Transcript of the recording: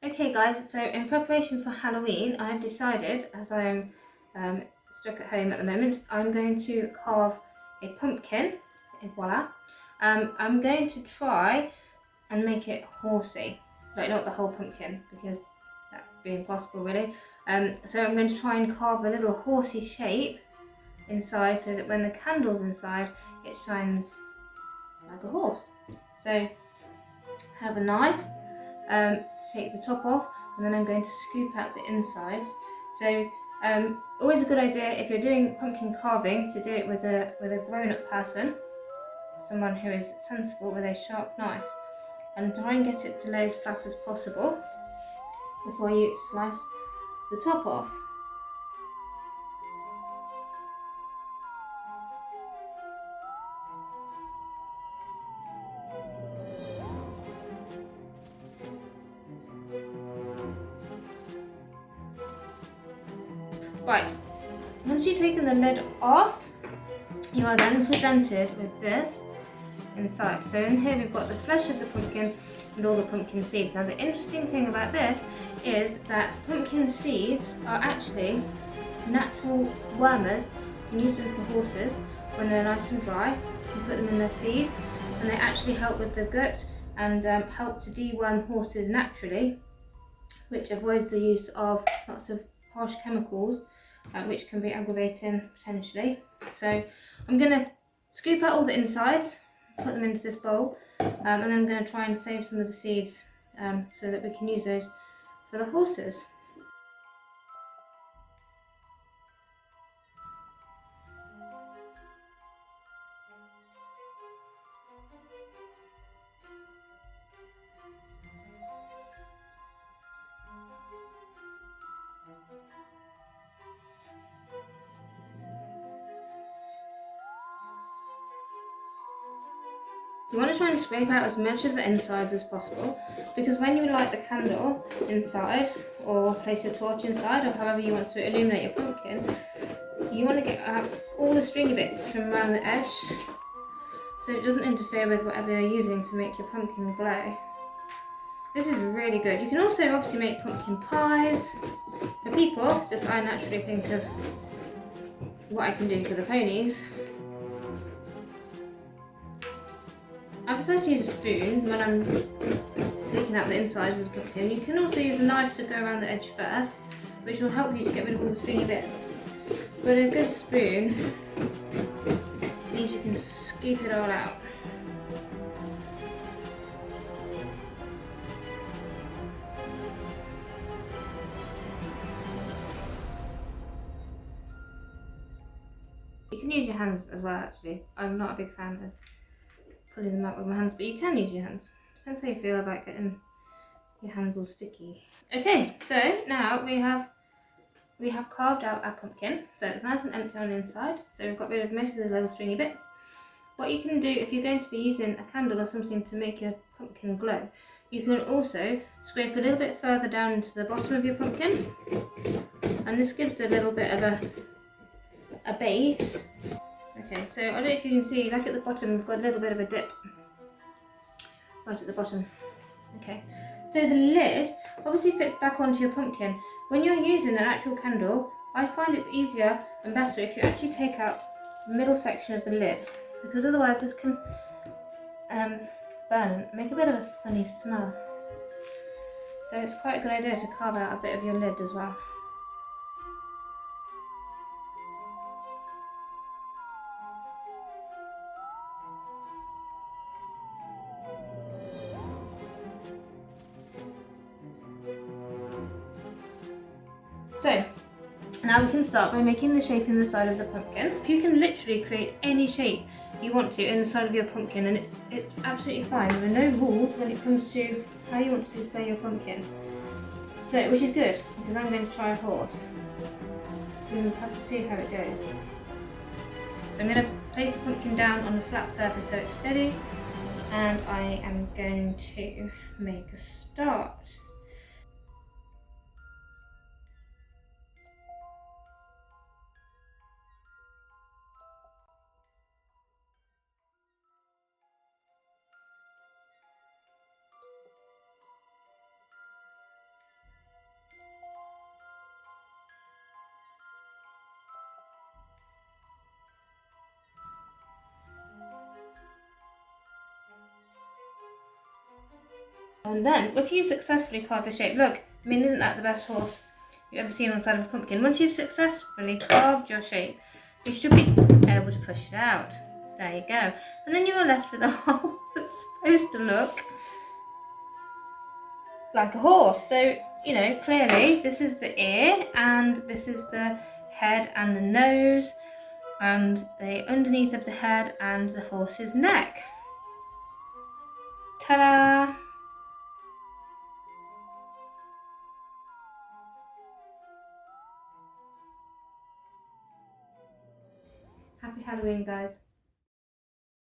Okay guys, so in preparation for Halloween, I've decided, as I am stuck at home at the moment, I'm going to carve a pumpkin, and voila. I'm going to try and make it horsey, like not the whole pumpkin, because that would be impossible really. So I'm going to try and carve a little horsey shape inside so that when the candle's inside, it shines like a horse. So I have a knife to take the top off, and then I'm going to scoop out the insides. So always a good idea if you're doing pumpkin carving to do it with a grown-up person, someone who is sensible, with a sharp knife, and try and get it to lay as flat as possible before you slice the top off. Right, once you've taken the lid off, you are then presented with this inside. So in here we've got the flesh of the pumpkin and all the pumpkin seeds. Now the interesting thing about this is that pumpkin seeds are actually natural wormers. You can use them for horses when they're nice and dry. You can put them in their feed, and they actually help with the gut and help to deworm horses naturally, which avoids the use of lots of harsh chemicals, which can be aggravating potentially. So I'm going to scoop out all the insides, put them into this bowl, and then I'm going to try and save some of the seeds so that we can use those for the horses. You want to try and scrape out as much of the insides as possible, because when you light the candle inside or place your torch inside, or however you want to illuminate your pumpkin, you want to get out all the stringy bits from around the edge so it doesn't interfere with whatever you're using to make your pumpkin glow. This is really good. You can also obviously make pumpkin pies. For people, it's just I naturally think of what I can do for the ponies. I prefer to use a spoon when I'm taking out the insides of the pumpkin. You can also use a knife to go around the edge first, which will help you to get rid of all the stringy bits. But a good spoon means you can scoop it all out. You can use your hands as well actually. I'm not a big fan of pulling them out with my hands, but you can use your hands. Depends how you feel about getting your hands all sticky. Okay, so now we have carved out our pumpkin, so it's nice and empty on the inside, so we've got rid of most of those little stringy bits. What you can do if you're going to be using a candle or something to make your pumpkin glow, you can also scrape a little bit further down into the bottom of your pumpkin, and this gives it a little bit of a base. Okay, so I don't know if you can see, like at the bottom we've got a little bit of a dip right at the bottom. Okay, so the lid obviously fits back onto your pumpkin. When you're using an actual candle, I find it's easier and better if you actually take out the middle section of the lid, because otherwise this can burn and make a bit of a funny smell. So it's quite a good idea to carve out a bit of your lid as well. So now we can start by making the shape in the side of the pumpkin. You can literally create any shape you want to in the side of your pumpkin, and it's absolutely fine. There are no rules when it comes to how you want to display your pumpkin. So, which is good, because I'm going to try a horse. We will have to see how it goes. So I'm going to place the pumpkin down on a flat surface so it's steady, and I am going to make a start. And then, if you successfully carve a shape, look, I mean, isn't that the best horse you've ever seen on the side of a pumpkin? Once you've successfully carved your shape, you should be able to push it out. There you go. And then you are left with a hole that's supposed to look like a horse. So, you know, clearly this is the ear, and this is the head and the nose, and the underneath of the head and the horse's neck. Ta-da! Happy Halloween, guys.